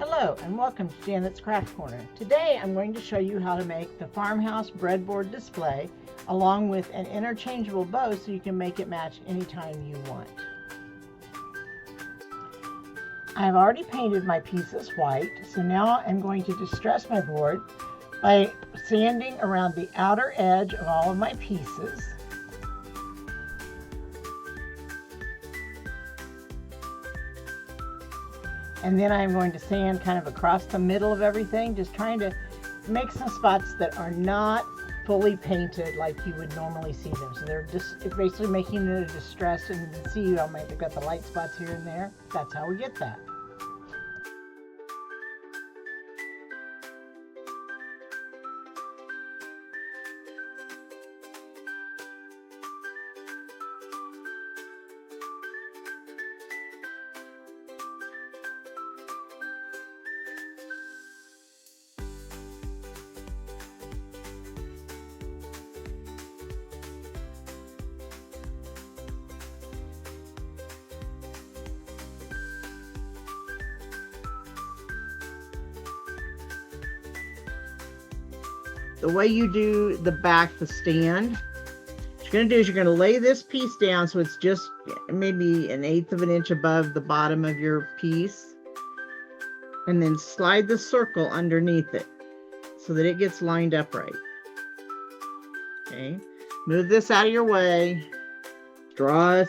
Hello and welcome to Janet's Craft Corner. Today I'm going to show you how to make the farmhouse breadboard display along with an interchangeable bow so you can make it match anytime you want. I've already painted my pieces white, so now I'm going to distress my board by sanding around the outer edge of all of my pieces. And then I'm going to sand kind of across the middle of everything, just trying to make some spots that are not fully painted like you would normally see them. So they're just basically making it a distress, and you can see they've got the light spots here and there. That's how we get that. The way you do the back, the stand, what you're going to do is you're going to lay this piece down so it's just maybe 1/8 of an inch above the bottom of your piece, and then slide the circle underneath it so that it gets lined up right. Okay, move this out of your way, draw a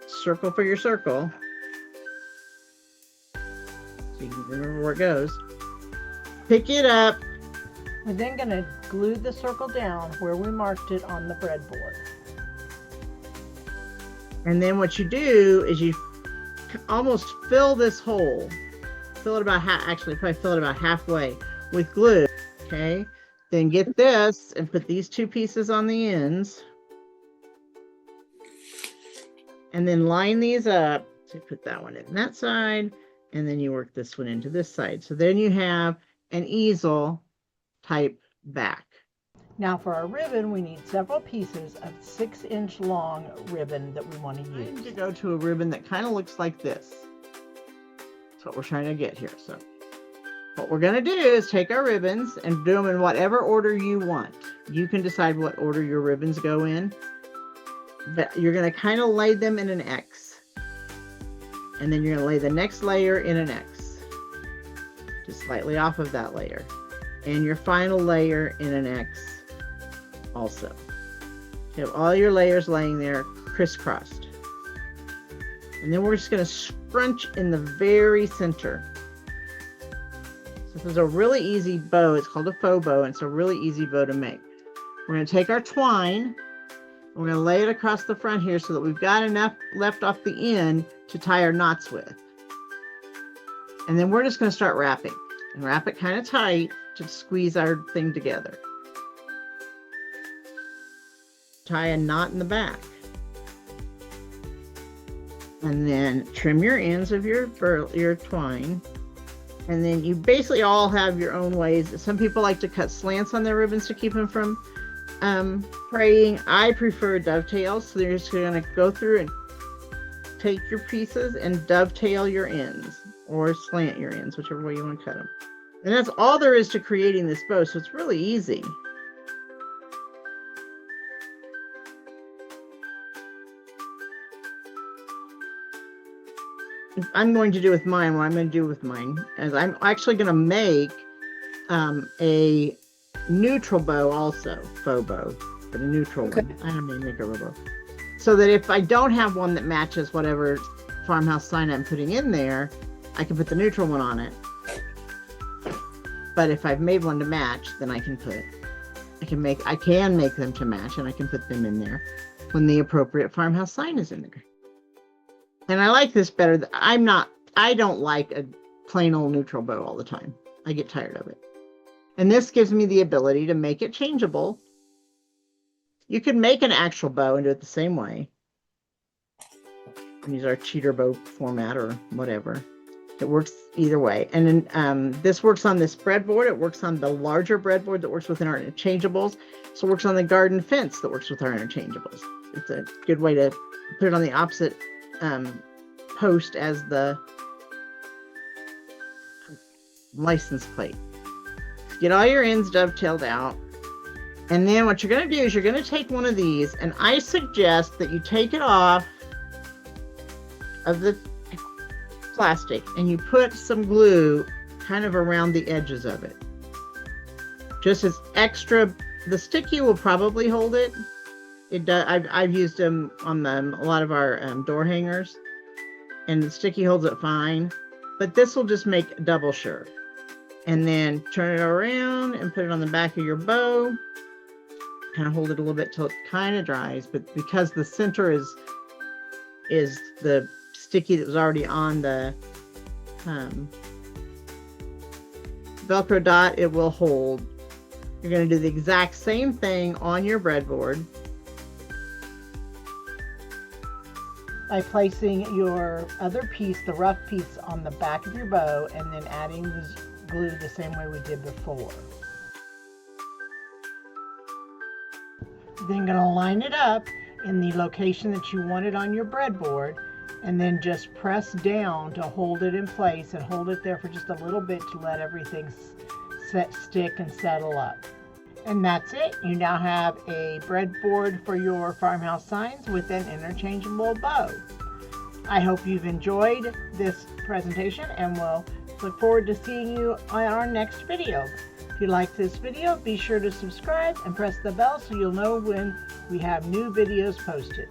circle for your circle so you can remember where it goes. Pick it up. We're then going to glue the circle down where we marked it on the breadboard. And then what you do is you almost fill this hole. Fill it about probably fill it about halfway with glue. Okay. Then get this and put these two pieces on the ends. And then line these up. So you put that one in that side, and then you work this one into this side. So then you have an easel type back. Now for our ribbon, we need several pieces of 6-inch long ribbon that we want to use. I need to go to a ribbon that kind of looks like this. That's what we're trying to get here. So what we're going to do is take our ribbons and do them in whatever order you want. You can decide what order your ribbons go in, but you're going to kind of lay them in an X, and then you're going to lay the next layer in an X, just slightly off of that layer, and your final layer in an X also. You have all your layers laying there crisscrossed. And then we're just going to scrunch in the very center. So this is a really easy bow. It's called a faux bow, and it's a really easy bow to make. We're going to take our twine, we're going to lay it across the front here so that we've got enough left off the end to tie our knots with. And then we're just going to start wrapping, and wrap it kind of tight to squeeze our thing together. Tie a knot in the back. And then trim your ends of your twine. And then you basically all have your own ways. Some people like to cut slants on their ribbons to keep them from fraying. I prefer dovetails, so you're just going to go through and take your pieces and dovetail your ends, or slant your ends, whichever way you want to cut them. And that's all there is to creating this bow, so it's really easy. I'm going to do with mine, what I'm going to do with mine is I'm actually going to make a neutral bow also, faux bow, but a neutral one. I'm going to make a real bow. So that if I don't have one that matches whatever farmhouse sign I'm putting in there, I can put the neutral one on it. But if I've made one to match, then I can make them to match, and I can put them in there when the appropriate farmhouse sign is in there. And I like this better. I don't like a plain old neutral bow all the time. I get tired of it. And this gives me the ability to make it changeable. You can make an actual bow and do it the same way. And use our cheater bow format or whatever. It works either way. And then this works on this breadboard. It works on the larger breadboard that works within our interchangeables. So it works on the garden fence that works with our interchangeables. It's a good way to put it on the opposite post as the license plate. Get all your ends dovetailed out. And then what you're going to do is you're going to take one of these, and I suggest that you take it off of the plastic and you put some glue kind of around the edges of it. Just as extra, the sticky will probably hold it. It does. I've used them on a lot of our door hangers, and the sticky holds it fine. But this will just make double sure. And then turn it around and put it on the back of your bow. Kind of hold it a little bit till it kind of dries, but because the center is the sticky that was already on the Velcro dot, it will hold. You're going to do the exact same thing on your breadboard by placing your other piece, the rough piece, on the back of your bow and then adding the glue the same way we did before. Then going to line it up in the location that you want it on your breadboard, and then just press down to hold it in place and hold it there for just a little bit to let everything stick and settle up. And that's it. You now have a breadboard for your farmhouse signs with an interchangeable bow. I hope you've enjoyed this presentation, and we'll look forward to seeing you on our next video. If you like this video, be sure to subscribe and press the bell so you'll know when we have new videos posted.